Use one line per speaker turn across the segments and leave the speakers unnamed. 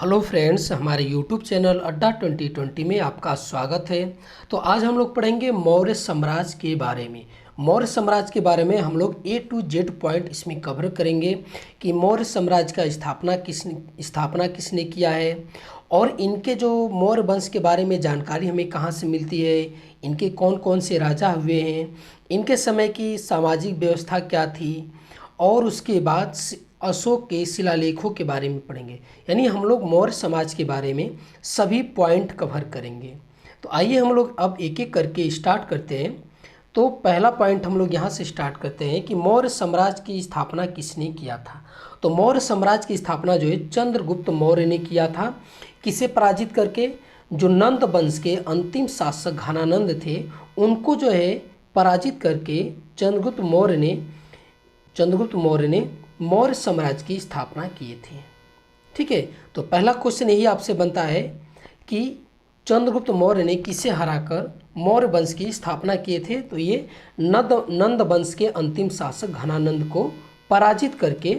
Hello friends, हमारे YouTube channel अड्डा 2020 में आपका स्वागत है। तो आज हम लोग पढ़ेंगे मौर्य साम्राज्य के बारे में। मौर्य साम्राज्य के बारे में हम लोग A to Z पॉइंट इसमें कवर करेंगे कि मौर्य साम्राज्य का स्थापना किसने किया है और इनके जो मौर्य वंश के बारे में जानकारी हमें कहाँ से मिलती है, इनके कौन कौन से राजा हुए हैं, इनके समय की सामाजिक व्यवस्था क्या थी और उसके बाद अशोक के शिलालेखों के बारे में पढ़ेंगे। यानी हम लोग मौर्य समाज के बारे में सभी पॉइंट कवर करेंगे। तो आइए हम लोग अब एक एक करके स्टार्ट करते हैं। तो पहला पॉइंट हम लोग यहाँ से स्टार्ट करते हैं कि मौर्य साम्राज्य की स्थापना किसने किया था। तो मौर्य साम्राज्य की स्थापना जो है चंद्रगुप्त मौर्य ने किया था। किसे पराजित करके? जो नंद वंश के अंतिम शासक घनानंद थे उनको जो है पराजित करके चंद्रगुप्त मौर्य ने मौर्य साम्राज्य की स्थापना किए थे। ठीक है, तो पहला क्वेश्चन यही आपसे बनता है कि चंद्रगुप्त मौर्य ने किसे हराकर मौर्य वंश की स्थापना किए थे। तो ये नंद वंश के अंतिम शासक घनानंद को पराजित करके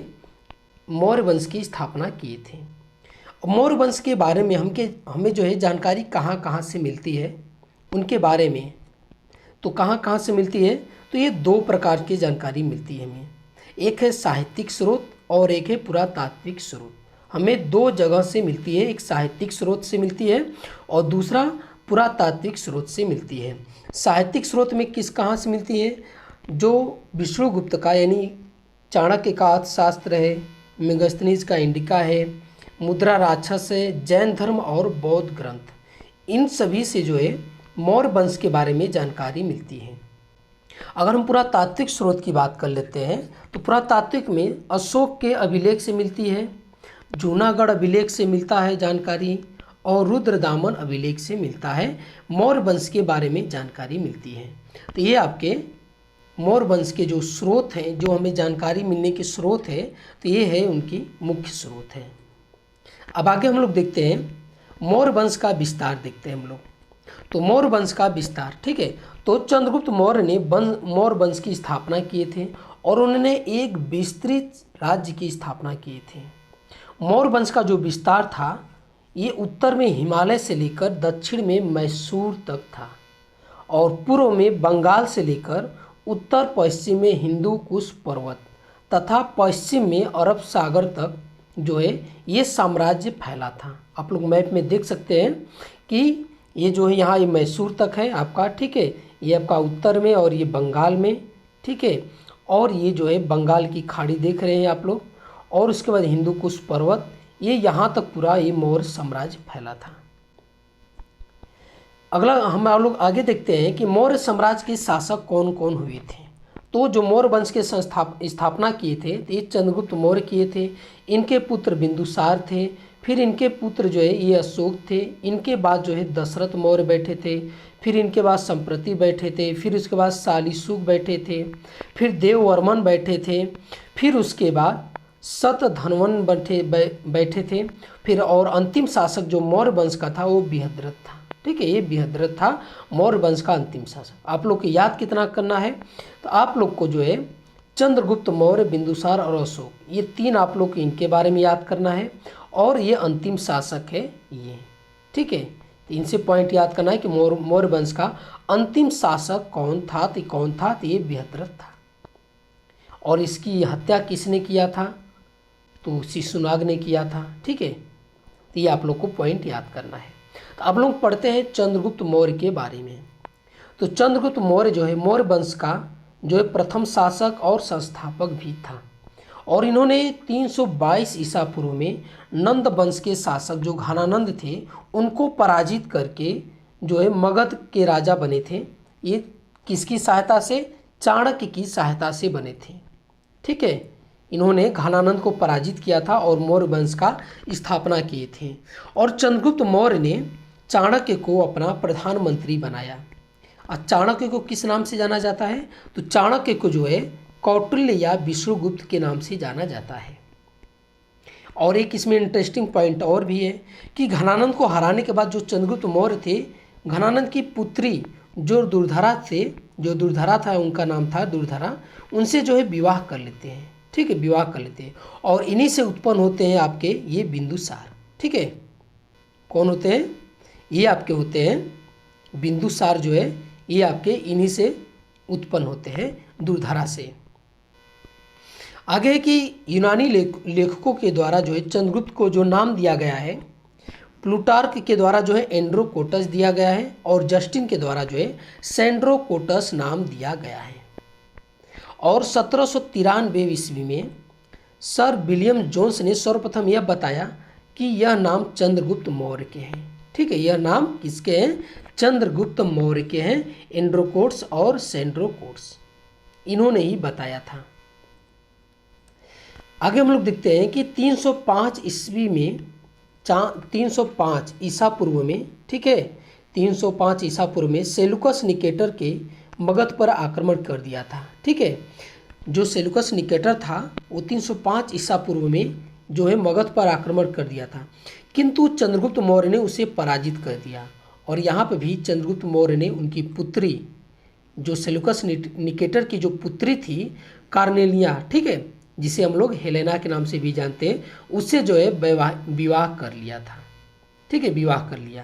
मौर्य वंश की स्थापना किए थे। मौर्य वंश के बारे में हमें जो है जानकारी कहाँ कहाँ से मिलती है उनके बारे में। तो कहाँ कहाँ से मिलती है? तो ये दो प्रकार की जानकारी मिलती है हमें। एक है साहित्यिक स्रोत और एक है पुरातात्विक स्रोत। हमें दो जगह से मिलती है, एक साहित्यिक स्रोत से मिलती है और दूसरा पुरातात्विक स्रोत से मिलती है। साहित्यिक स्रोत में कहाँ से मिलती है? जो विष्णुगुप्त का यानी चाणक्य का अर्थशास्त्र है, मेगस्थनीज का इंडिका है, मुद्रा राक्षस है, जैन धर्म और बौद्ध ग्रंथ, इन सभी से जो है मौर्य वंश के बारे में जानकारी मिलती है। अगर हम पुरातात्विक स्रोत की बात कर लेते हैं तो पुरातात्विक में अशोक के अभिलेख से मिलती है, जूनागढ़ अभिलेख से मिलता है जानकारी और रुद्रदामन अभिलेख से मिलता है। मौर्य वंश के बारे में जानकारी मिलती है। तो ये आपके मौर्य वंश के जो स्रोत हैं, जो हमें जानकारी मिलने के स्रोत है, तो ये है उनकी मुख्य स्रोत है। अब आगे हम लोग देखते हैं मौर्य वंश का विस्तार देखते हैं हम लोग। तो मौर्य वंश का विस्तार, ठीक है, तो चंद्रगुप्त मौर्य ने मौर्य वंश की स्थापना किए थे और उन्होंने एक विस्तृत राज्य की स्थापना किए थे। मौर्य वंश का जो विस्तार था ये उत्तर में हिमालय से लेकर दक्षिण में मैसूर तक था और पूर्व में बंगाल से लेकर उत्तर पश्चिम में हिंदू कुश पर्वत तथा पश्चिम में अरब सागर तक जो है ये साम्राज्य फैला था। आप लोग मैप में देख सकते हैं कि ये जो है यहाँ ये मैसूर तक है आपका, ठीक है, ये आपका उत्तर में और ये बंगाल में, ठीक है, और ये जो है बंगाल की खाड़ी देख रहे हैं आप लोग, और उसके बाद हिंदू कुश पर्वत, ये यहाँ तक पूरा ये मौर्य साम्राज्य फैला था। अगला हम आप लोग आगे देखते हैं कि मौर्य साम्राज्य के शासक कौन कौन हुए थे। तो जो मौर्य वंश के स्थापना किए थे तो ये चंद्रगुप्त मौर्य किए थे। इनके पुत्र बिंदुसार थे, फिर इनके पुत्र जो है ये अशोक थे, इनके बाद जो है दशरथ मौर्य बैठे थे, फिर इनके बाद संप्रति बैठे थे, फिर उसके बाद शालीसुख बैठे थे, फिर देववर्मन बैठे थे, फिर उसके बाद शतधन्वन बैठे थे, फिर और अंतिम शासक जो मौर्य वंश का था वो बृहद्रथ था। ठीक है, ये बृहद्रथ था मौर्य वंश का अंतिम शासक। आप लोग को याद कितना करना है? तो आप लोग को जो है चंद्रगुप्त मौर्य, बिंदुसार और अशोक, ये तीन आप लोग को इनके बारे में याद करना है और ये अंतिम शासक है ये। ठीक है, तो इनसे पॉइंट याद करना है कि मौर्य वंश का अंतिम शासक कौन था। तो ये बृहद्रथ था। और इसकी हत्या किसने किया था? तो शिशुनाग ने किया था। ठीक है, तो ये आप लोग को पॉइंट याद करना है। तो आप लोग पढ़ते हैं चंद्रगुप्त मौर्य के बारे में। तो चंद्रगुप्त मौर्य जो है मौर्य वंश का जो है प्रथम शासक और संस्थापक भी था और इन्होंने 322 ईसा पूर्व में नंद वंश के शासक जो घनानंद थे उनको पराजित करके जो है मगध के राजा बने थे। ये किसकी सहायता से? चाणक्य की सहायता से बने थे। ठीक है, इन्होंने घनानंद को पराजित किया था और मौर्य वंश का स्थापना किए थे। और चंद्रगुप्त मौर्य ने चाणक्य को अपना प्रधानमंत्री बनाया। और चाणक्य को किस नाम से जाना जाता है? तो चाणक्य को जो है कौटिल्य या विष्णुगुप्त के नाम से जाना जाता है। और एक इसमें इंटरेस्टिंग पॉइंट और भी है कि घनानंद को हराने के बाद जो चंद्रगुप्त मौर्य थे, घनानंद की पुत्री जो दुर्धरा था, उनका नाम था दुर्धरा, उनसे जो है विवाह कर लेते हैं। ठीक है, विवाह कर लेते हैं और इन्हीं से उत्पन्न होते हैं आपके ये बिंदुसार। ठीक है, कौन होते हैं? ये आपके होते हैं बिंदुसार जो है, ये आपके इन्हीं से उत्पन्न होते हैं, दूरधारा से। आगे है कि यूनानी लेखकों के द्वारा जो है चंद्रगुप्त को जो नाम दिया गया है, प्लूटार्क के द्वारा जो है एंड्रोकोटस दिया गया है और जस्टिन के द्वारा जो है सेंड्रोकोटस नाम दिया गया है। और 1793 ईस्वी में सर विलियम जोन्स ने सर्वप्रथम यह बताया कि यह नाम चंद्रगुप्त मौर्य के हैं। ठीक है, यह नाम किसके हैं? चंद्रगुप्त मौर्य के हैं। एंड्रोकोटस और सेंड्रोकोटस इन्होंने ही बताया था। आगे हम लोग देखते हैं कि 305 ईस्वी में 305 ईसा पूर्व में, ठीक है, 305 ईसा पूर्व में सेलुकस निकेटर के मगध पर आक्रमण कर दिया था। ठीक है, जो सेलुकस निकेटर था वो 305 ईसा पूर्व में जो है मगध पर आक्रमण कर दिया था, किंतु चंद्रगुप्त मौर्य ने उसे पराजित कर दिया। और यहाँ पर भी चंद्रगुप्त मौर्य ने उनकी पुत्री, जो सेलुकस निकेटर की जो पुत्री थी कार्नेलिया, ठीक है, जिसे हम लोग हेलेना के नाम से भी जानते हैं, उससे जो है विवाह कर लिया था। ठीक है, विवाह कर लिया।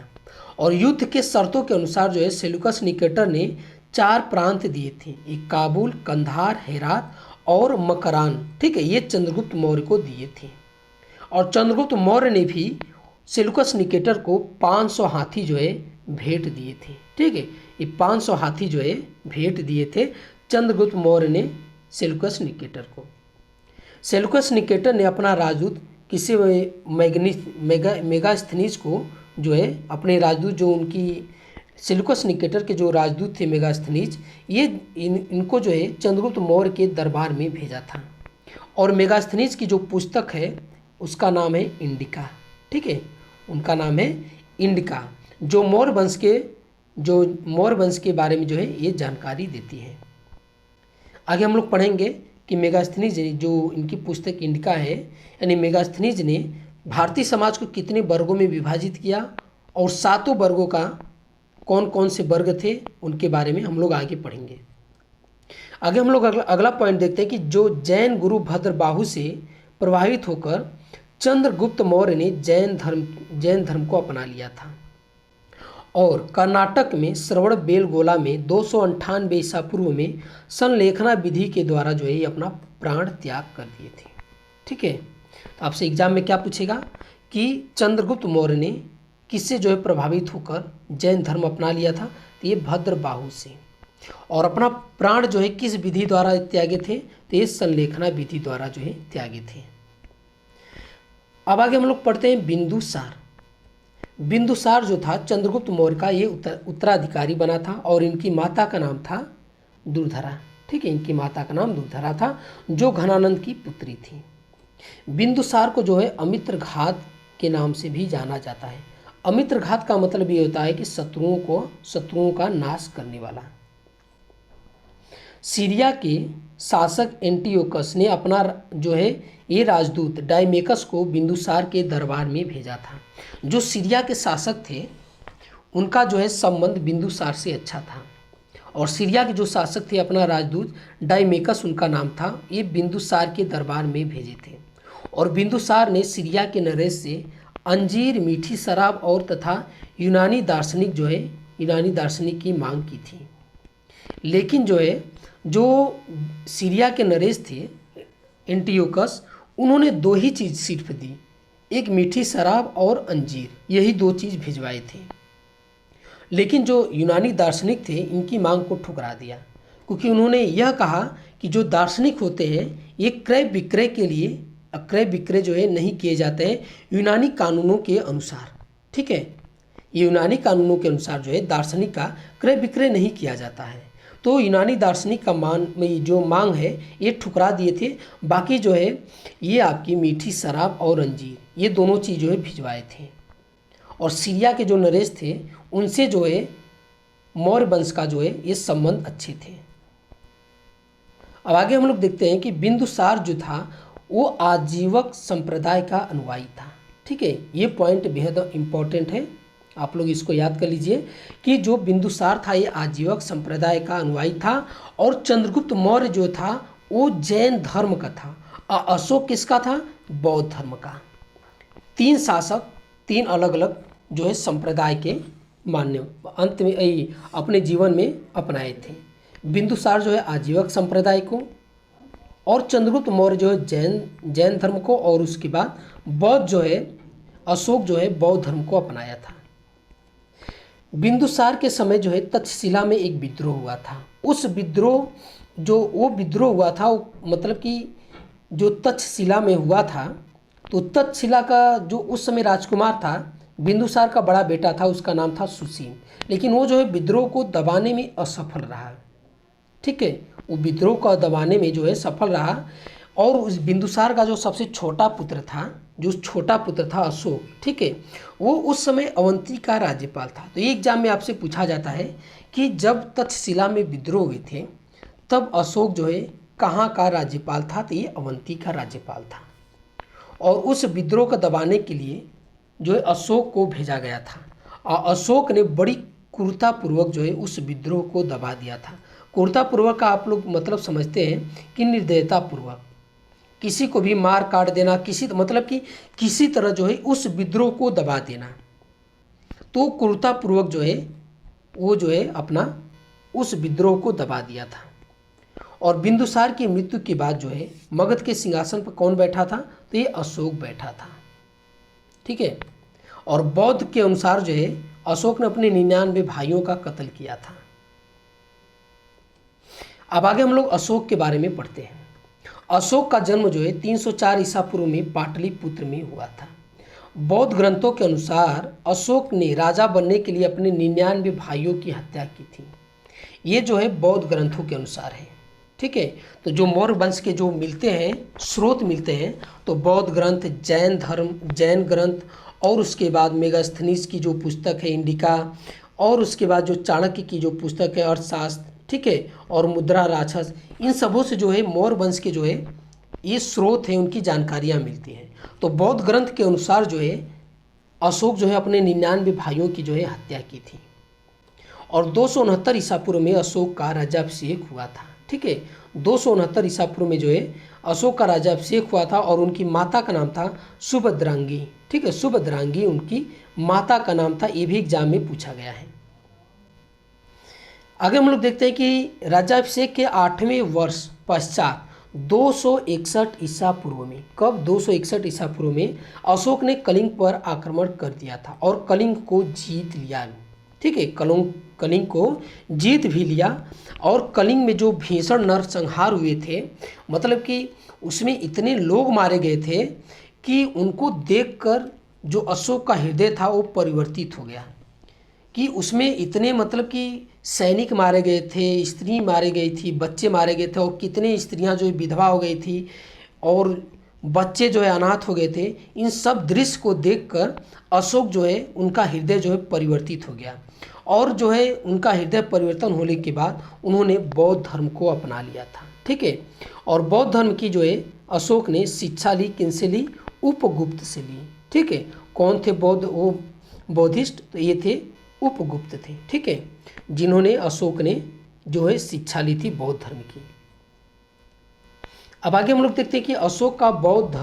और युद्ध के शर्तों के अनुसार जो है सेलुकस निकेटर ने 4 प्रांत दिए थे, एक काबुल, कंधार, हेरात और मकरान। ठीक है, ये चंद्रगुप्त मौर्य को दिए थे। और चंद्रगुप्त मौर्य ने भी सेलुकस निकेटर को 500 हाथी जो है भेंट दिए थे। ठीक है, ये 500 हाथी जो है भेंट दिए थे चंद्रगुप्त मौर्य ने सेलुकस निकेटर को। सेलुकस निकेटर ने अपना राजदूत किसी मेगास्थनीज को जो है अपने राजदूत, जो उनकी सेलुकस निकेटर के जो राजदूत थे मेगास्थनीज, ये इनको जो है चंद्रगुप्त मौर्य के दरबार में भेजा था। और मेगास्थनीज की जो पुस्तक है उसका नाम है इंडिका। ठीक है, उनका नाम है इंडिका, जो मौर्य वंश के बारे में जो है ये जानकारी देती है। आगे हम लोग पढ़ेंगे कि मेगास्थनीज जो इनकी पुस्तक इंडिका है, यानी मेगास्थनीज ने भारतीय समाज को कितने वर्गों में विभाजित किया और 7 वर्गों का कौन कौन से वर्ग थे उनके बारे में हम लोग आगे पढ़ेंगे। आगे हम लोग अगला पॉइंट देखते हैं कि जो जैन गुरु भद्रबाहु से प्रभावित होकर चंद्रगुप्त मौर्य ने जैन धर्म को अपना लिया था। और कर्नाटक में श्रवण बेलगोला में 298 ईसा पूर्व में संलेखना विधि के द्वारा जो है ये अपना प्राण त्याग कर दिए थे। ठीक है, तो आपसे एग्जाम में क्या पूछेगा कि चंद्रगुप्त मौर्य ने किससे जो है प्रभावित होकर जैन धर्म अपना लिया था? तो ये भद्रबाहु से। और अपना प्राण जो है किस विधि द्वारा त्यागे थे? तो ये संलेखना विधि द्वारा जो है त्यागे थे। अब आगे हम लोग पढ़ते हैं बिंदुसार। बिंदुसार जो था चंद्रगुप्त मौर्य का ये उत्तराधिकारी बना था और इनकी माता का नाम था दुर्धरा। ठीक है, इनकी माता का नाम दुर्धरा था, जो घनानंद की पुत्री थी। बिंदुसार को जो है अमित्रघात के नाम से भी जाना जाता है। अमित्रघात का मतलब ये होता है कि शत्रुओं का नाश करने वाला। सीरिया के शासक एंटियोकस ने अपना जो है ये राजदूत डायमेकस को बिंदुसार के दरबार में भेजा था। जो सीरिया के शासक थे उनका जो है संबंध बिंदुसार से अच्छा था। और सीरिया के जो शासक थे, अपना राजदूत डायमेकस उनका नाम था, ये बिंदुसार के दरबार में भेजे थे। और बिंदुसार ने सीरिया के नरेश से अंजीर, मीठी शराब और तथा यूनानी दार्शनिक की मांग की थी। लेकिन जो सीरिया के नरेश थे एंटियोकस, उन्होंने 2 ही चीज़ सिर्फ दी, एक मीठी शराब और अंजीर, यही 2 चीज़ भिजवाए थे। लेकिन जो यूनानी दार्शनिक थे इनकी मांग को ठुकरा दिया, क्योंकि उन्होंने यह कहा कि जो दार्शनिक होते हैं ये क्रय विक्रय जो है नहीं किए जाते हैं यूनानी कानूनों के अनुसार। ठीक है, ये यूनानी कानूनों के अनुसार जो है दार्शनिक का क्रय विक्रय नहीं किया जाता है। तो यूनानी दार्शनिक का जो मांग है ये ठुकरा दिए थे। बाकी जो है ये आपकी मीठी शराब और अंजीर, ये दोनों चीज़ जो है भिजवाए थे। और सीरिया के जो नरेश थे उनसे जो है मौर्य वंश का जो है ये संबंध अच्छे थे। अब आगे हम लोग देखते हैं कि बिंदुसार जो था वो आजीवक संप्रदाय का अनुयायी था। ठीक है, ये पॉइंट बेहद इम्पोर्टेंट है, आप लोग इसको याद कर लीजिए कि जो बिंदुसार था ये आजीवक संप्रदाय का अनुयायी था। और चंद्रगुप्त मौर्य जो था वो जैन धर्म का था। अशोक किसका था? बौद्ध धर्म का। 3 शासक 3 अलग अलग जो है संप्रदाय के मान्य अंत में अपने जीवन में अपनाए थे। बिंदुसार जो है आजीवक संप्रदाय को, और चंद्रगुप्त मौर्य जो है जैन धर्म को, और उसके बाद बौद्ध जो है अशोक जो है बौद्ध धर्म को अपनाया था। बिंदुसार के समय जो है तक्षशिला में एक विद्रोह हुआ था। उस विद्रोह वो विद्रोह हुआ था, मतलब कि जो तक्षशिला में हुआ था, तो तक्षशिला का जो उस समय राजकुमार था, बिंदुसार का बड़ा बेटा था, उसका नाम था सुसीम। लेकिन वो जो है विद्रोह को दबाने में असफल रहा। ठीक है, वो विद्रोह को दबाने में जो है सफल रहा। और उस बिंदुसार का जो सबसे छोटा पुत्र था, जो छोटा पुत्र था अशोक, ठीक है, वो उस समय अवंती का राज्यपाल था। तो ये एग्जाम में आपसे पूछा जाता है कि जब तक्षशिला में विद्रोह हुए थे तब अशोक जो है कहाँ का राज्यपाल था? तो ये अवंती का राज्यपाल था। और उस विद्रोह को दबाने के लिए जो है अशोक को भेजा गया था, और अशोक ने बड़ी क्रूरतापूर्वक जो है उस विद्रोह को दबा दिया था। क्रूरतापूर्वक का आप लोग मतलब समझते हैं कि निर्दयतापूर्वक, किसी को भी मार काट देना, मतलब कि किसी तरह जो है उस विद्रोह को दबा देना। तो क्रूरतापूर्वक जो है वो जो है अपना उस विद्रोह को दबा दिया था। और बिंदुसार की मृत्यु के बाद जो है मगध के सिंहासन पर कौन बैठा था? तो ये अशोक बैठा था। ठीक है, और बौद्ध के अनुसार जो है अशोक ने अपने 99 भाइयों का कत्ल किया था। अब आगे हम लोग अशोक के बारे में पढ़ते हैं। अशोक का जन्म जो है 304 ईसा पूर्व में पाटलिपुत्र में हुआ था। बौद्ध ग्रंथों के अनुसार अशोक ने राजा बनने के लिए अपने 99 भाइयों की हत्या की थी। ये जो है बौद्ध ग्रंथों के अनुसार है। ठीक है, तो जो मौर्य वंश के जो मिलते हैं स्रोत मिलते हैं, तो बौद्ध ग्रंथ, जैन ग्रंथ, और उसके बाद मेगास्थनीज की जो पुस्तक है इंडिका, और उसके बाद जो चाणक्य की जो पुस्तक है अर्थशास्त्र, ठीक है, और मुद्रा राक्षस, इन सबों से जो है मौर्य वंश के जो है ये स्रोत हैं, उनकी जानकारियाँ मिलती हैं। तो बौद्ध ग्रंथ के अनुसार जो है अशोक जो है अपने 99 भाइयों की जो है हत्या की थी। और 269 ईसा पूर्व में अशोक का राज्याभिषेक हुआ था। ठीक है, 269 ईसा पूर्व में जो है अशोक का राज्याभिषेक हुआ था, और उनकी माता का नाम था सुभद्रांगी। ठीक है, सुभद्रांगी उनकी माता का नाम था। ये भी एग्जाम में पूछा गया है। आगे हम लोग देखते हैं कि राज्याभिषेक के 8वें वर्ष पश्चात 261 ईसा पूर्व में, कब? 261 ईसा पूर्व में अशोक ने कलिंग पर आक्रमण कर दिया था और कलिंग को जीत लिया। ठीक है, कलिंग को जीत भी लिया। और कलिंग में जो भीषण नरसंहार हुए थे, मतलब कि उसमें इतने लोग मारे गए थे कि उनको देखकर जो अशोक का हृदय था वो परिवर्तित हो गया। कि उसमें इतने मतलब कि सैनिक मारे गए थे, स्त्री मारे गई थी, बच्चे मारे गए थे, और कितने स्त्रियां जो विधवा हो गई थी, और बच्चे जो है अनाथ हो गए थे। इन सब दृश्य को देखकर अशोक जो है उनका हृदय जो है परिवर्तित हो गया, और जो है उनका हृदय परिवर्तन होने के बाद उन्होंने बौद्ध धर्म को अपना लिया था। ठीक है, और बौद्ध धर्म की जो है अशोक ने शिक्षा ली, किनसे ली? उपगुप्त से ली। ठीक है, कौन थे बौद्ध? वो बौद्धिस्ट, तो ये थे उपगुप्त थे। ठीक है, जिन्होंने अशोक ने जो है शिक्षा ली थी बौद्ध धर्म की। अब आगे हम लोग देखते हैं कि अशोक का बौद्ध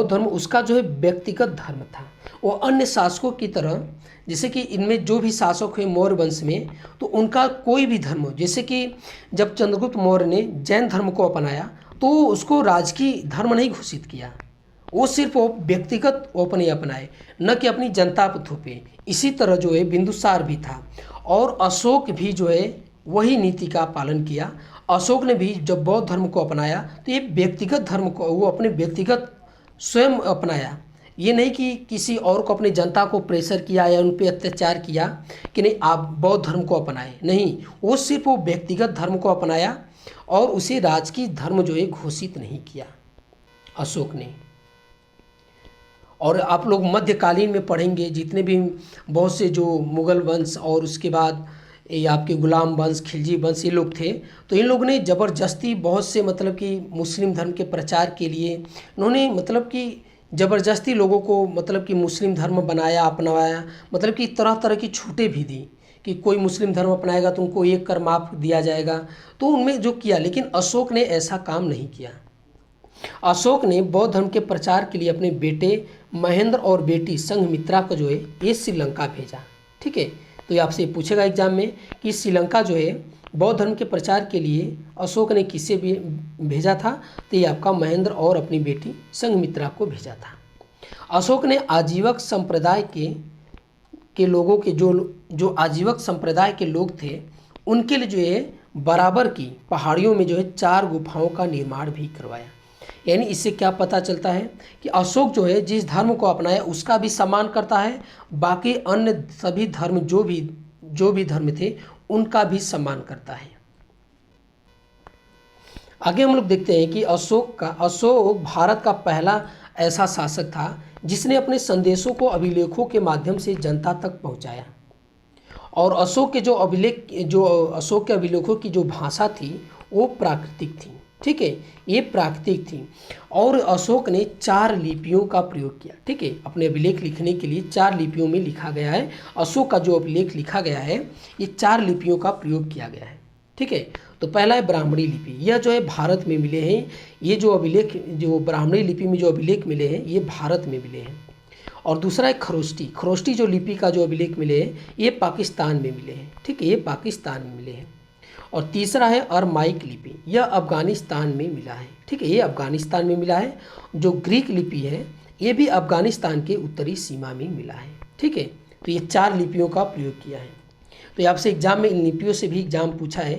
धर्म उसका जो है व्यक्तिगत धर्म था। वो अन्य शासकों की तरह, जैसे कि इनमें जो भी शासक हुए मौर्य वंश में, तो उनका कोई भी धर्म हो, जैसे कि जब चंद्रगुप्त मौर्य ने जैन धर्म को अपनाया तो उसको राजकीय धर्म नहीं घोषित किया, वो सिर्फ वो व्यक्तिगत अपने अपनाए, न कि अपनी जनता पर थोपे। इसी तरह जो है बिंदुसार भी था, और अशोक भी जो है वही नीति का पालन किया। अशोक ने भी जब बौद्ध धर्म को अपनाया तो ये व्यक्तिगत धर्म को वो अपने व्यक्तिगत स्वयं अपनाया। ये नहीं कि किसी और को, अपनी जनता को प्रेशर किया या उन पर अत्याचार किया कि नहीं आप बौद्ध धर्म को अपनाएं। नहीं, वो सिर्फ वो व्यक्तिगत धर्म को अपनाया, और उसे राजकीय धर्म जो है घोषित नहीं किया अशोक ने। और आप लोग मध्यकालीन में पढ़ेंगे जितने भी बहुत से जो मुगल वंश, और उसके बाद ये आपके गुलाम वंश, खिलजी वंश, ये लोग थे, तो इन लोगों ने ज़बरदस्ती बहुत से मतलब कि मुस्लिम धर्म के प्रचार के लिए इन्होंने मतलब कि ज़बरदस्ती लोगों को मतलब कि मुस्लिम धर्म बनाया, अपनाया, मतलब कि तरह तरह की छूटें भी दी कि कोई मुस्लिम धर्म अपनाएगा तो उनको 1 कर माफ़ दिया जाएगा। तो उनमें जो किया, लेकिन अशोक ने ऐसा काम नहीं किया। अशोक ने बौद्ध धर्म के प्रचार के लिए अपने बेटे महेंद्र और बेटी संघमित्रा को जो है ये श्रीलंका भेजा। ठीक है, तो ये आपसे पूछेगा एग्जाम में कि श्रीलंका जो है बौद्ध धर्म के प्रचार के लिए अशोक ने किसे भी भेजा था, तो ये आपका महेंद्र और अपनी बेटी संघमित्रा को भेजा था। अशोक ने आजीवक संप्रदाय के लोगों के जो आजीवक संप्रदाय के लोग थे उनके लिए जो है बराबर की पहाड़ियों में जो है 4 गुफाओं का निर्माण भी करवाया। यानी इससे क्या पता चलता है कि अशोक जो है जिस धर्म को अपनाया उसका भी सम्मान करता है, बाकी अन्य सभी धर्म जो भी धर्म थे उनका भी सम्मान करता है। आगे हम लोग देखते हैं कि अशोक भारत का पहला ऐसा शासक था जिसने अपने संदेशों को अभिलेखों के माध्यम से जनता तक पहुंचाया। और अशोक के अभिलेखों की जो भाषा थी वो प्राकृतिक थी। ठीक है, ये प्राकृतिक थी और अशोक ने 4 लिपियों का प्रयोग किया। ठीक है, अपने अभिलेख लिखने के लिए 4 लिपियों में लिखा गया है। अशोक का जो अभिलेख लिखा गया है ये 4 लिपियों का प्रयोग किया गया है। ठीक है, तो पहला है ब्राह्मणी लिपि, यह जो है भारत में मिले हैं। ये जो अभिलेख जो ब्राह्मणी लिपि में जो अभिलेख मिले हैं ये भारत में मिले हैं। और दूसरा है खरोष्टी जो लिपि का जो अभिलेख मिले हैं ये पाकिस्तान में मिले हैं। ठीक है, ये पाकिस्तान में मिले हैं। और तीसरा है अरमाइक लिपि, यह अफगानिस्तान में मिला है। ठीक है, ये अफगानिस्तान में मिला है। जो ग्रीक लिपि है ये भी अफगानिस्तान के उत्तरी सीमा में मिला है। ठीक है, तो ये 4 लिपियों का प्रयोग किया है। तो ये आपसे एग्जाम में इन लिपियों से भी एग्जाम पूछा है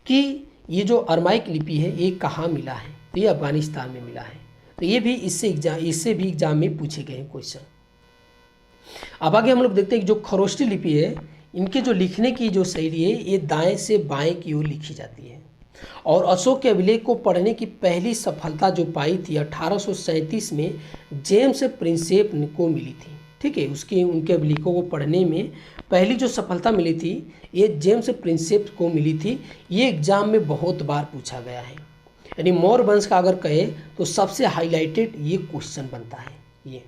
कि ये जो अरमाइक लिपि है ये कहाँ मिला है, तो ये अफगानिस्तान में मिला है। तो ये भी इससे भी एग्जाम में पूछे गए हैं क्वेश्चन। अब आगे हम लोग देखते हैं कि जो खरोष्टी लिपि है इनके जो लिखने की जो शैली है ये दाएं से बाएं की ओर लिखी जाती है। और अशोक के अभिलेख को पढ़ने की पहली सफलता जो पाई थी 1837 में जेम्स प्रिंसेप को मिली थी। ठीक है, उनके अभिलेखों को पढ़ने में पहली जो सफलता मिली थी ये जेम्स प्रिंसेप को मिली थी। ये एग्जाम में बहुत बार पूछा गया है। यानी मौर्य वंश का अगर कहे तो सबसे हाईलाइटेड ये क्वेश्चन बनता है ये।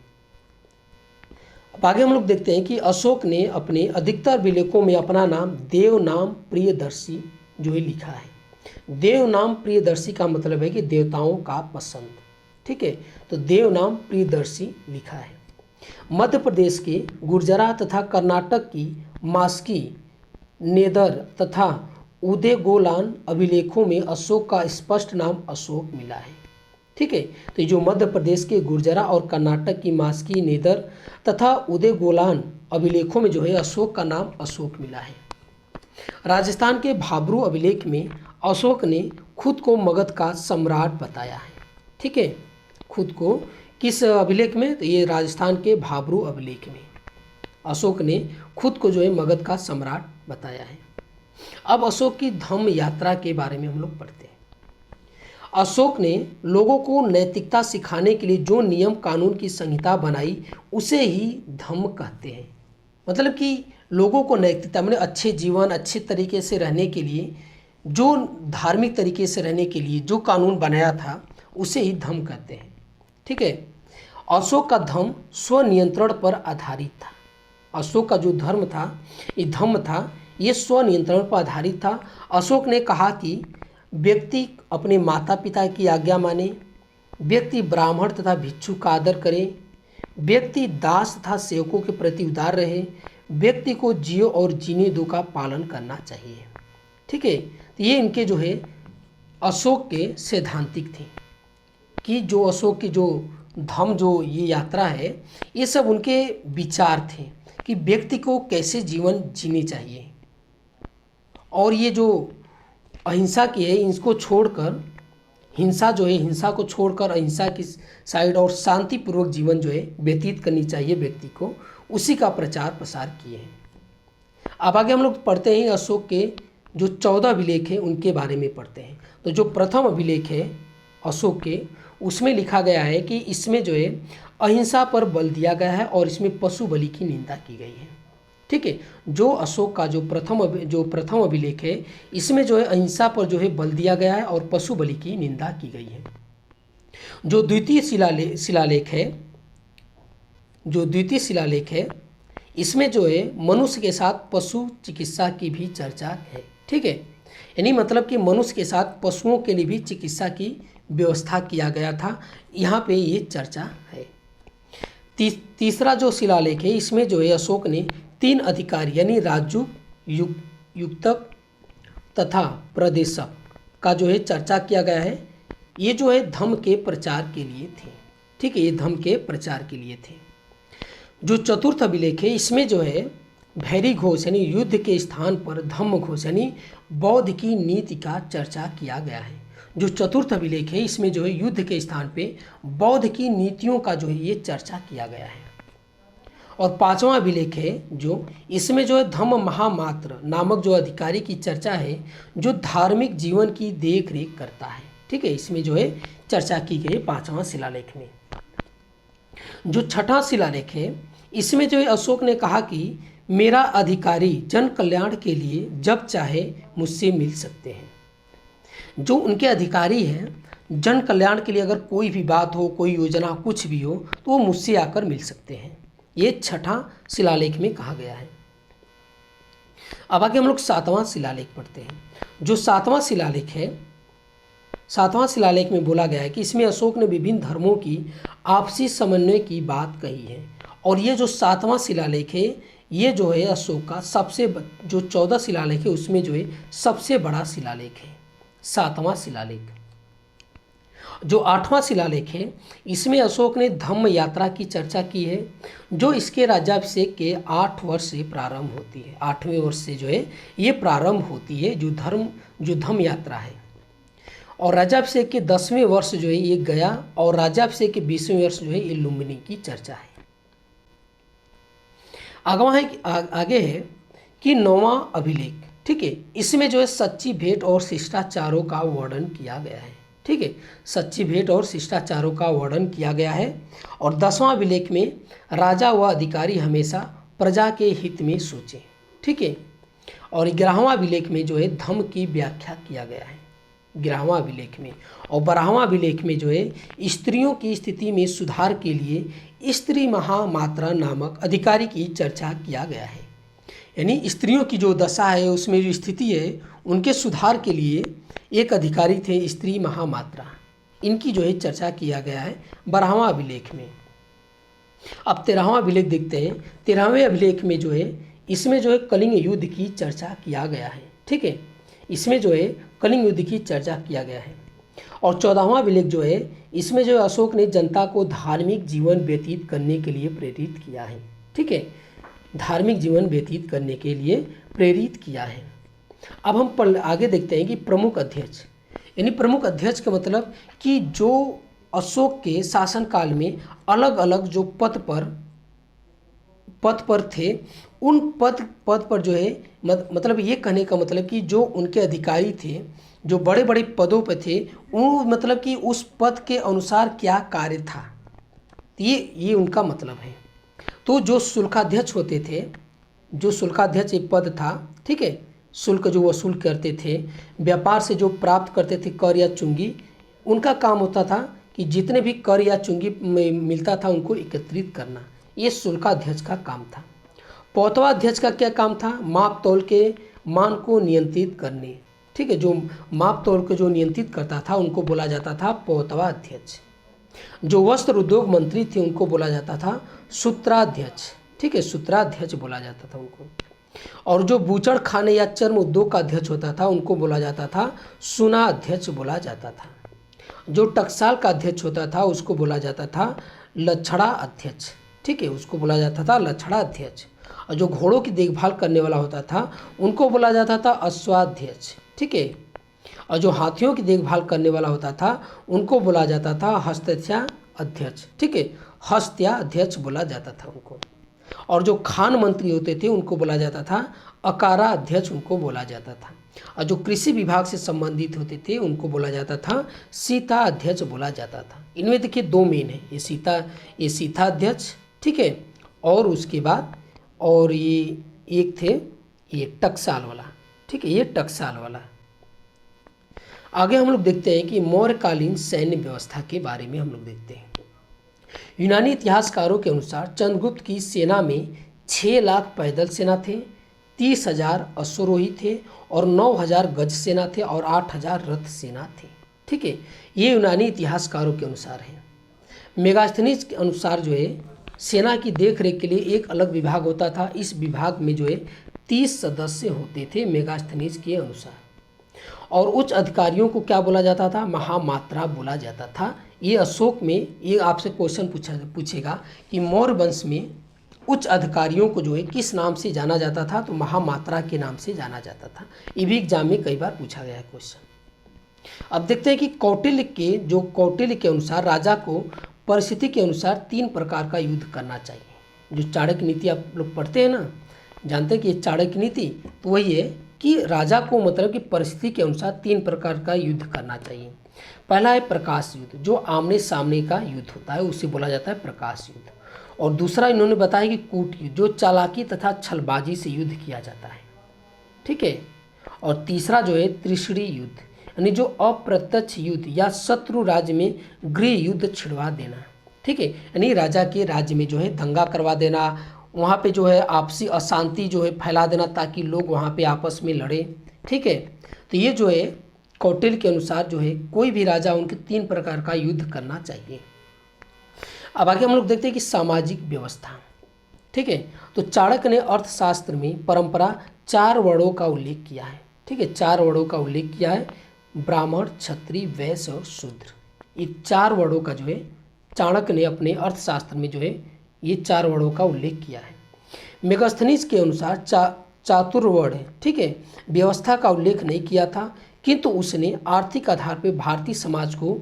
अब आगे हम लोग देखते हैं कि अशोक ने अपने अधिकतर अभिलेखों में अपना नाम देव नाम प्रियदर्शी जो है लिखा है। देव नाम प्रियदर्शी का मतलब है कि देवताओं का पसंद। ठीक है, तो देव नाम प्रियदर्शी लिखा है। मध्य प्रदेश के गुर्जरा तथा कर्नाटक की मास्की, नेदर तथा उदेगोलान अभिलेखों में अशोक का स्पष्ट नाम अशोक मिला है। ठीक है, तो ये जो मध्य प्रदेश के गुर्जरा और कर्नाटक की मास्की, नेदर तथा उदेगोलान अभिलेखों में जो है अशोक का नाम अशोक मिला है। राजस्थान के भाबरू अभिलेख में अशोक ने खुद को मगध का सम्राट बताया है। ठीक है, खुद को किस अभिलेख में, तो ये राजस्थान के भाबरू अभिलेख में अशोक ने खुद को जो है मगध का सम्राट बताया है। अब अशोक की धम्म यात्रा के बारे में हम लोग पढ़ते हैं। अशोक ने लोगों को नैतिकता सिखाने के लिए जो नियम कानून की संहिता बनाई उसे ही धम्म कहते हैं। मतलब कि लोगों को नैतिकता मतलब अच्छे जीवन, अच्छे तरीके से रहने के लिए, जो धार्मिक तरीके से रहने के लिए जो कानून बनाया था उसे ही धम्म कहते हैं। ठीक है, अशोक का धम्म स्वनियंत्रण पर आधारित था। अशोक का जो धर्म था, ये धम्म था, ये स्वनियंत्रण पर आधारित था। अशोक ने कहा कि व्यक्ति अपने माता पिता की आज्ञा माने, व्यक्ति ब्राह्मण तथा भिक्षु का आदर करे, व्यक्ति दास तथा सेवकों के प्रति उदार रहे, व्यक्ति को जियो और जीने दो का पालन करना चाहिए। ठीक है, तो ये इनके जो है अशोक के सैद्धांतिक थे कि जो अशोक की जो धम्म जो ये यात्रा है ये सब उनके विचार थे कि व्यक्ति को कैसे जीवन जीने चाहिए। और ये जो अहिंसा की है इसको छोड़कर हिंसा जो है, हिंसा को छोड़कर अहिंसा की साइड और शांतिपूर्वक जीवन जो है व्यतीत करनी चाहिए व्यक्ति को, उसी का प्रचार प्रसार किए हैं। अब आगे हम लोग पढ़ते हैं अशोक के जो 14 अभिलेख हैं उनके बारे में पढ़ते हैं। तो जो प्रथम अभिलेख है अशोक के उसमें लिखा गया है कि इसमें जो है अहिंसा पर बल दिया गया है और इसमें पशु बलि की निंदा की गई है। ठीक है, जो अशोक का जो प्रथम अभिलेख है इसमें जो है अहिंसा पर जो है बल दिया गया है और पशु बलि की निंदा की गई है। जो द्वितीय शिलालेख है इसमें जो है मनुष्य के साथ पशु चिकित्सा की भी चर्चा है। ठीक है, यानी मतलब कि मनुष्य के साथ पशुओं के लिए भी चिकित्सा की व्यवस्था किया गया था, यहाँ पे ये चर्चा है। तीसरा जो शिलालेख है इसमें जो है अशोक ने 3 अधिकारी यानी राजू, युक्तक तथा प्रदेशक का जो है चर्चा किया गया है। ये जो है धम्म के प्रचार के लिए थे, ठीक है, ये धम्म के प्रचार के लिए थे। जो चतुर्थ अभिलेख है इसमें जो है भैरी घोष यानी युद्ध के स्थान पर धम्म घोष यानी बौद्ध की नीति का चर्चा किया गया है। जो चतुर्थ अभिलेख है इसमें जो है युद्ध के स्थान पे बौद्ध की नीतियों का जो है ये चर्चा किया गया है। और 5वां अभिलेख है जो इसमें जो है धम्म महामात्र नामक जो अधिकारी की चर्चा है जो धार्मिक जीवन की देख रेख करता है, ठीक है, इसमें जो है चर्चा की गई 5वां शिलालेख में। जो 6वां शिलालेख है इसमें जो है अशोक ने कहा कि मेरा अधिकारी जन कल्याण के लिए जब चाहे मुझसे मिल सकते हैं। जो उनके अधिकारी हैं जन कल्याण के लिए अगर कोई भी बात हो, कोई योजना कुछ भी हो तो वो मुझसे आकर मिल सकते हैं, ये 6वां शिलालेख में कहा गया है। अब आगे हम लोग 7वां शिलालेख पढ़ते हैं। जो 7वां शिलालेख है 7वां शिलालेख में बोला गया है कि इसमें अशोक ने विभिन्न धर्मों की आपसी समन्वय की बात कही है। और ये जो 7वां शिलालेख है ये जो है अशोक का सबसे जो 14 शिलालेख है उसमें जो है सबसे बड़ा शिलालेख है 7वां शिलालेख। जो 8वां शिलालेख है इसमें अशोक ने धम्म यात्रा की चर्चा की है जो इसके राज्याभिषेक के 8 वर्ष से प्रारंभ होती है। 8वें वर्ष से जो है ये प्रारंभ होती है जो धम्म यात्रा है। और राज्याभिषेक के 10वें वर्ष जो है ये गया और राज्याभिषेक के 20वें वर्ष जो है ये लुम्बिनी की चर्चा है। आगे है कि 9वां अभिलेख, ठीक है, इसमें जो है सच्ची भेंट और शिष्टाचारों का वर्णन किया गया है, ठीक है, सच्ची भेंट और शिष्टाचारों का वर्णन किया गया है। और 10वां अभिलेख में राजा व अधिकारी हमेशा प्रजा के हित में सोचें, ठीक है। और 11वां अभिलेख में जो है धम्म की व्याख्या किया गया है 11वां अभिलेख में। और 12वां अभिलेख में जो है स्त्रियों की स्थिति में सुधार के लिए स्त्री महामात्रा नामक अधिकारी की चर्चा किया गया है। यानी स्त्रियों की जो दशा है उसमें जो स्थिति है उनके सुधार के लिए एक अधिकारी थे स्त्री महामात्रा, इनकी जो है चर्चा किया गया है 12वां अभिलेख में। अब 13वां अभिलेख देखते हैं। 13वें अभिलेख में जो है इसमें जो है कलिंग युद्ध की चर्चा किया गया है, ठीक है, इसमें जो है कलिंग युद्ध की चर्चा किया गया है। और 14वां अभिलेख जो है इसमें जो है अशोक ने जनता को धार्मिक जीवन व्यतीत करने के लिए प्रेरित किया है, ठीक है, धार्मिक जीवन व्यतीत करने के लिए प्रेरित किया है। अब हम आगे देखते हैं कि प्रमुख अध्यक्ष, यानी प्रमुख अध्यक्ष का मतलब कि जो अशोक के शासनकाल में अलग अलग जो पद पर थे उन पद पर जो है मतलब ये कहने का मतलब कि जो उनके अधिकारी थे जो बड़े बड़े पदों पर थे वो मतलब कि उस पद के अनुसार क्या कार्य था, ये उनका मतलब है। तो जो शुल्काध्यक्ष होते थे, जो शुल्काध्यक्ष एक पद था, ठीक है, शुल्क जो वसूल करते थे, व्यापार से जो प्राप्त करते थे कर या चुंगी, उनका काम होता था कि जितने भी कर या चुंगी मिलता था उनको एकत्रित करना, ये शुल्काध्यक्ष का काम था। पौतवाध्यक्ष का क्या काम था? माप तौल के मान को नियंत्रित करने, ठीक है, जो माप तौल को जो नियंत्रित करता था उनको बोला जाता था पौतवाध्यक्ष। जो वस्त्र उद्योग मंत्री थे उनको बोला जाता था सूत्राध्यक्ष, ठीक है, सूत्राध्यक्ष बोला जाता था उनको। और जो बूचड़ खाने या चर्म उद्योग का अध्यक्ष होता था उनको बोला जाता था सुनाध्यक्ष बोला जाता था। जो टकसाल का अध्यक्ष होता था उसको बोला जाता था लछड़ा अध्यक्ष, ठीक है, उसको बोला जाता था लछड़ा अध्यक्ष। और जो घोड़ों की देखभाल करने वाला होता था उनको बोला जाता था अश्वाध्यक्ष, ठीक है। और जो हाथियों की देखभाल करने वाला होता था उनको बोला जाता था हस्तया अध्यक्ष, ठीक है, हस्त्या अध्यक्ष बोला जाता था उनको। और जो खान मंत्री होते थे उनको बोला जाता था अकारा अध्यक्ष उनको बोला जाता था। और जो कृषि विभाग से संबंधित होते थे उनको बोला जाता था सीता अध्यक्ष बोला जाता था। इनमें देखिए 2 मेन है, ये सीता अध्यक्ष, ठीक है, और उसके बाद और ये एक थे ये टकसाल वाला, ठीक है, ये टकसाल वाला। आगे हम लोग देखते हैं कि मौर्यकालीन सैन्य व्यवस्था के बारे में हम लोग देखते हैं। यूनानी इतिहासकारों के अनुसार चंद्रगुप्त की सेना में 6 लाख पैदल सेना थे, 30,000 अश्वरोही थे और 9,000 गज सेना थे और 8,000 रथ सेना थे, ठीक है, ये यूनानी इतिहासकारों के अनुसार है। मेगास्थनीज के अनुसार जो है सेना की देखरेख के लिए एक अलग विभाग होता था। इस विभाग में जो है 30 सदस्य होते थे मेगास्थनीज के अनुसार, और उच्च अधिकारियों को क्या बोला जाता था? महामात्रा बोला जाता था। ये अशोक में, ये आपसे क्वेश्चन पूछेगा कि मौर्य वंश में उच्च अधिकारियों को जो है किस नाम से जाना जाता था? तो महामात्रा के नाम से जाना जाता था। ये भी एग्जाम में कई बार पूछा गया है क्वेश्चन। अब देखते हैं कि कौटिल्य के अनुसार राजा को परिस्थिति के अनुसार 3 प्रकार का युद्ध करना चाहिए। जो चाणक्य नीति आप लोग पढ़ते हैं ना, जानते हैं कि ये चाणक्य नीति तो वही है कि राजा को मतलब कि परिस्थिति के अनुसार 3 प्रकार का युद्ध करना चाहिए। पहला है प्रकाश युद्ध, जो आमने सामने का युद्ध होता है, उसे बोला जाता है प्रकाश युद्ध। और दूसरा इन्होंने बताया कि कूट युद्ध, जो चालाकी तथा छलबाजी से युद्ध किया जाता है, ठीक है। और तीसरा जो है त्रिशरी युद्ध, यानी जो अप्रत्यक्ष युद्ध या शत्रु राज्य में गृह युद्ध छिड़वा देना, ठीक है, यानी राजा के राज्य में जो है दंगा करवा देना, वहाँ पे जो है आपसी अशांति जो है फैला देना ताकि लोग वहाँ पे आपस में लड़े, ठीक है। तो ये जो है कौटिल्य के अनुसार जो है कोई भी राजा उनके 3 प्रकार का युद्ध करना चाहिए। अब आगे हम लोग देखते हैं कि सामाजिक व्यवस्था, ठीक है। तो चाणक्य ने अर्थशास्त्र में परंपरा 4 वर्णों का उल्लेख किया है, ठीक है, 4 वर्णों का उल्लेख किया है, ब्राह्मण, क्षत्रिय, वैश्य और शूद्र। ये 4 वर्णों का जो है चाणक्य ने अपने अर्थशास्त्र में जो है ये 4 वर्णों का उल्लेख किया है। मेगास्थनीज के अनुसार चातुर्वर्ण है, ठीक है, व्यवस्था का उल्लेख नहीं किया था, किंतु उसने आर्थिक आधार पर भारतीय समाज को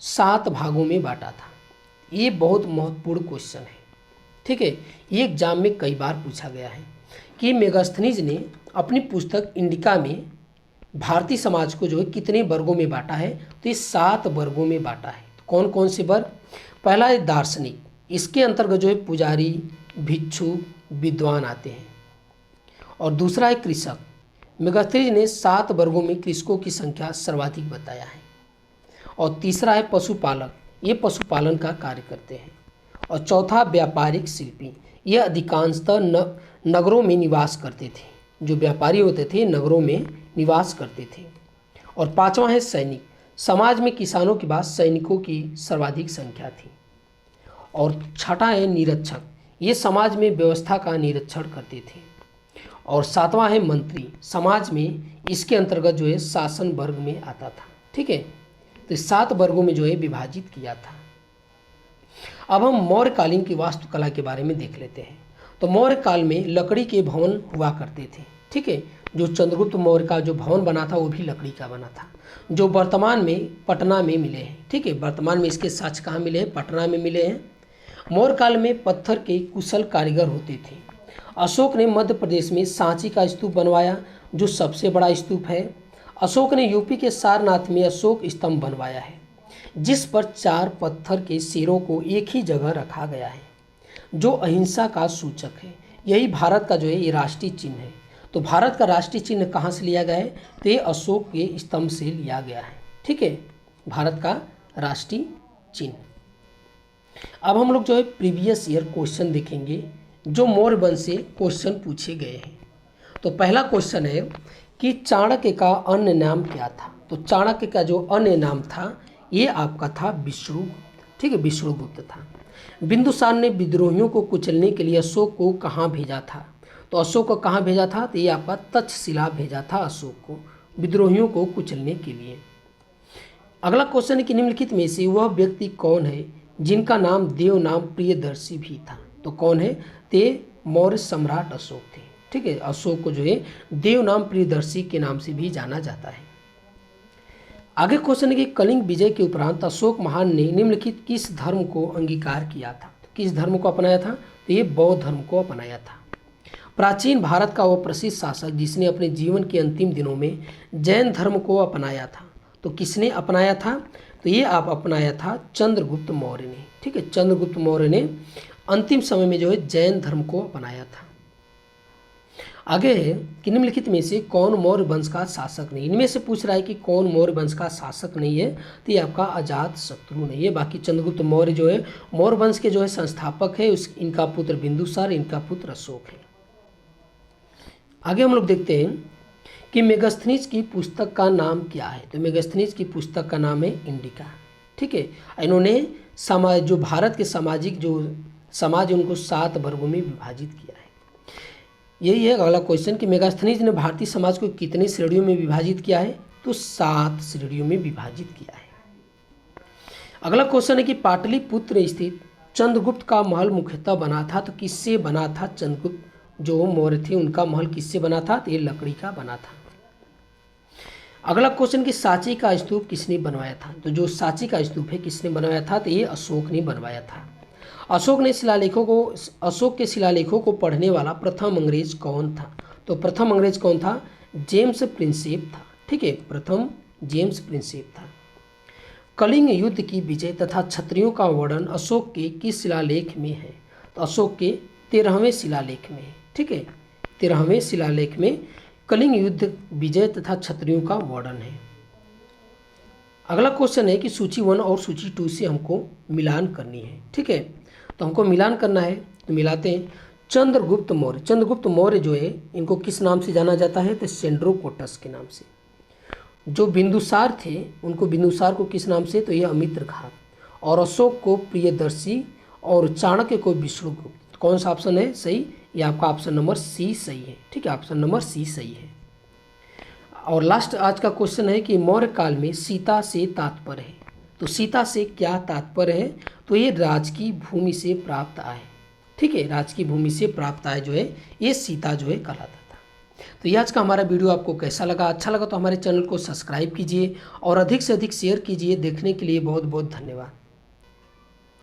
7 भागों में बांटा था। ये बहुत महत्वपूर्ण क्वेश्चन है, ठीक है, ये एग्जाम में कई बार पूछा गया है कि मेगास्थनीज ने अपनी पुस्तक इंडिका में भारतीय समाज को जो है कितने वर्गों में बांटा है? तो ये 7 वर्गों में बांटा है। तो कौन कौन से वर्ग? पहला है दार्शनिक, इसके अंतर्गत जो है पुजारी, भिक्षु, विद्वान आते हैं। और दूसरा है कृषक, मेगास्थनीज ने 7 वर्गों में कृषकों की संख्या सर्वाधिक बताया है। और तीसरा है पशुपालक, ये पशुपालन का कार्य करते हैं। और चौथा व्यापारिक शिल्पी, ये अधिकांशतः नगरों में निवास करते थे, जो व्यापारी होते थे नगरों में निवास करते थे। और 5वां है सैनिक, समाज में किसानों के बाद सैनिकों की सर्वाधिक संख्या थी। और 6वां है निरीक्षक, ये समाज में व्यवस्था का निरीक्षण करते थे। और 7वां है मंत्री, समाज में इसके अंतर्गत जो है शासन वर्ग में आता था, ठीक है। तो 7 वर्गों में जो है विभाजित किया था। अब हम मौर्यकालीन की वास्तुकला के बारे में देख लेते हैं। तो मौर्य काल में लकड़ी के भवन हुआ करते थे, ठीक है। जो चंद्रगुप्त मौर्य का जो भवन बना था वो भी लकड़ी का बना था, जो वर्तमान में पटना में मिले हैं, ठीक है। वर्तमान में इसके साक्ष्य कहाँ मिले हैं? पटना में मिले हैं। मौर्य काल में पत्थर के कुशल कारीगर होते थे। अशोक ने मध्य प्रदेश में सांची का स्तूप बनवाया, जो सबसे बड़ा स्तूप है। अशोक ने यूपी के सारनाथ में अशोक स्तंभ बनवाया है, जिस पर 4 पत्थर के सिरों को एक ही जगह रखा गया है, जो अहिंसा का सूचक है। यही भारत का जो है ये राष्ट्रीय चिन्ह है। तो भारत का राष्ट्रीय चिन्ह कहाँ से लिया गया है? तो ये अशोक के स्तंभ से लिया गया है, ठीक है, भारत का राष्ट्रीय चिन्ह। अब हम लोग जो है प्रीवियस ईयर क्वेश्चन देखेंगे, जो मौर्य वंश से क्वेश्चन पूछे गए हैं। तो पहला क्वेश्चन है कि चाणक्य का अन्य नाम क्या था? तो चाणक्य का जो अन्य नाम था ये आपका था विष्णुगुप्त, ठीक है, विष्णुगुप्त था। बिंदुसार ने विद्रोहियों को कुचलने के लिए अशोक को कहाँ भेजा था? तो अशोक को कहाँ भेजा था? तो ये आपका तक्षशिला भेजा था अशोक को विद्रोहियों को कुचलने के लिए। अगला क्वेश्चन है कि निम्नलिखित में से वह व्यक्ति कौन है जिनका नाम देवनाम प्रियदर्शी भी था? तो कौन है? ते मौर्य सम्राट अशोक थे, ठीक है। अशोक को जो है देवनाम प्रियदर्शी के नाम से भी जाना जाता है। आगे क्वेश्चन है कि कलिंग विजय के उपरांत अशोक महान ने निम्नलिखित किस धर्म को अंगीकार किया था? तो किस धर्म को अपनाया था? तो ये बौद्ध धर्म को अपनाया था। प्राचीन भारत का वह प्रसिद्ध शासक जिसने अपने जीवन के अंतिम दिनों में जैन धर्म को अपनाया था, तो किसने अपनाया था? तो ये आप अपनाया था चंद्रगुप्त मौर्य ने, ठीक है। चंद्रगुप्त मौर्य ने अंतिम समय में जो है जैन धर्म को अपनाया था। आगे है कि निम्नलिखित में से कौन मौर्य वंश का शासक नहीं? इनमें से पूछ रहा है कि कौन मौर्य वंश का शासक नहीं है? तो ये आपका अजात शत्रु नहीं है। बाकी चंद्रगुप्त मौर्य जो है मौर्य वंश के जो है संस्थापक है, इनका पुत्र बिंदुसार, इनका पुत्र अशोक है। आगे हम लोग देखते हैं कि मेगास्थनीज की पुस्तक का नाम क्या है। तो मेगास्थनीज की पुस्तक का नाम है इंडिका। ठीक है, इन्होंने समाज जो भारत के सामाजिक जो समाज उनको 7 वर्गों में विभाजित किया है। यही है अगला क्वेश्चन कि मेगास्थनीज ने भारतीय समाज को कितने श्रेणियों में विभाजित किया है। तो 7 श्रेणियों में विभाजित किया है। अगला क्वेश्चन है कि पाटलिपुत्र स्थित चंद्रगुप्त का महल मुख्यतः बना था तो किससे बना था। चंद्रगुप्त जो मौर्य थे उनका महल किससे बना था। तो ये लकड़ी का बना था। अगला क्वेश्चन कि सांची का स्तूप किसने बनवाया था। तो जो सांची का स्तूप है किसने बनवाया था। तो ये अशोक ने बनवाया था। अशोक के शिलालेखों को पढ़ने वाला प्रथम अंग्रेज कौन था। तो प्रथम अंग्रेज कौन था। जेम्स प्रिंसेप था। ठीक है, प्रथम जेम्स प्रिंसेप था। कलिंग युद्ध की विजय तथा क्षत्रियों का वर्णन अशोक के किस शिलालेख में है। तो अशोक के 13वें शिलालेख में है। ठीक है, 13वें शिलालेख में कलिंग युद्ध विजय तथा क्षत्रियों का वर्णन है। अगला क्वेश्चन है कि सूची 1 और सूची 2 से हमको मिलान करनी है। ठीक है, तो हमको मिलान करना है तो मिलाते हैं। चंद्रगुप्त मौर्य जो है इनको किस नाम से जाना जाता है। तो सेंड्रोकोटस के नाम से। जो बिंदुसार थे उनको बिंदुसार को किस नाम से। तो ये अमित्रघात। और अशोक को प्रियदर्शी और चाणक्य को विष्णुगुप्त। कौन सा ऑप्शन है सही। ये आपका ऑप्शन नंबर सी सही है। ठीक है, ऑप्शन नंबर सी सही है। और लास्ट आज का क्वेश्चन है कि मौर्य काल में सीता से तात्पर्य है। तो सीता से क्या तात्पर्य है। तो ये राज की भूमि से प्राप्त आय। ठीक है, राज की भूमि से प्राप्त आय जो है ये सीता जो है कहलाता था। तो ये आज का हमारा वीडियो आपको कैसा लगा। अच्छा लगा तो हमारे चैनल को सब्सक्राइब कीजिए और अधिक से अधिक शेयर कीजिए। देखने के लिए बहुत बहुत धन्यवाद।